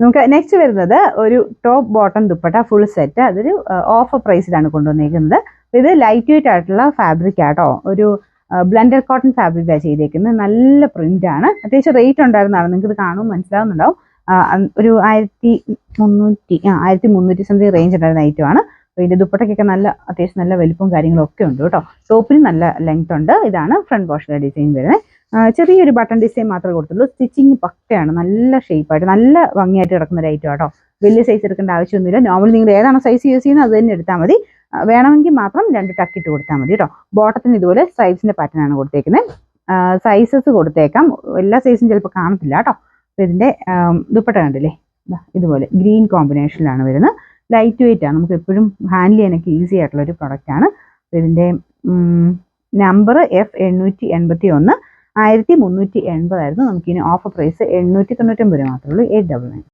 നമുക്ക് നെക്സ്റ്റ് വരുന്നത് ഒരു top bottom dupatta full set. അതൊരു ഓഫർ പ്രൈസിലാണ് കൊണ്ടുവന്നേക്കുന്നത്. ഇത് ലൈറ്റ് വെയിറ്റ് ആയിട്ടുള്ള ഫാബ്രിക് ആട്ടോ, ഒരു ബ്ലെൻഡഡ് കോട്ടൺ ഫാബ്രിക്കാണ് ചെയ്തേക്കുന്നത്. നല്ല പ്രിന്റ് ആണ്, അത്യാവശ്യം റേറ്റ് ഉണ്ടായിരുന്നതാണ്, നിങ്ങൾക്ക് ഇത് കാണുമ്പോൾ മനസ്സിലാവുന്നുണ്ടാവും. ഒരു 1300 സംതിങ് റേഞ്ച് ഉണ്ടായിരുന്ന ഐറ്റമാണ്. അപ്പോൾ ഇതിൻ്റെ ദുപ്പട്ടയ്ക്കൊക്കെ അത്യാവശ്യം നല്ല വലിപ്പവും കാര്യങ്ങളൊക്കെ ഉണ്ട് കേട്ടോ. ടോപ്പിന് നല്ല ലെങ്ത് ഉണ്ട്. ഇതാണ് ഫ്രണ്ട് പോർഷനിലെ ഡിസൈൻ വരുന്നത്. ചെറിയൊരു ബട്ടൺ ഡിസൈൻ മാത്രമേ കൊടുത്തുള്ളൂ. സ്റ്റിച്ചിങ് പക്കയാണ്, നല്ല ഷേപ്പായിട്ട് നല്ല ഭംഗിയായിട്ട് കിടക്കുന്ന ഒരു ഐറ്റം കേട്ടോ. വലിയ സൈസ് എടുക്കേണ്ട ആവശ്യമൊന്നുമില്ല. നോർമൽ നിങ്ങൾ ഏതാണോ സൈസ് യൂസ് ചെയ്യുന്നത് അത് തന്നെ എടുത്താൽ മതി. വേണമെങ്കിൽ മാത്രം 2 ടക്ക് ഇട്ട് കൊടുത്താൽ മതി കേട്ടോ. ബോട്ടത്തിന് ഇതുപോലെ സ്ട്രൈപ്സിന്റെ പാറ്റേൺ ആണ് കൊടുത്തേക്കുന്നത്. സൈസസ് കൊടുത്തേക്കാം, എല്ലാ സൈസും ചിലപ്പോൾ കാണത്തില്ല കേട്ടോ. അപ്പോൾ ഇതിന്റെ ദുപ്പട്ട കണ്ടില്ലേ, ഇതുപോലെ ഗ്രീൻ കോമ്പിനേഷനിലാണ് വരുന്നത്. ലൈറ്റ് വെയിറ്റ് ആണ്, നമുക്ക് എപ്പോഴും ഹാൻഡിൽ ചെയ്യാനൊക്കെ ഈസി ആയിട്ടുള്ള ഒരു പ്രൊഡക്റ്റ് ആണ്. ഇതിന്റെ നമ്പർ F881, 1380 ആയിരുന്നു. നമുക്കിനി ഓഫർ പ്രൈസ് 899 മാത്രമേ ഉള്ളൂ, 899.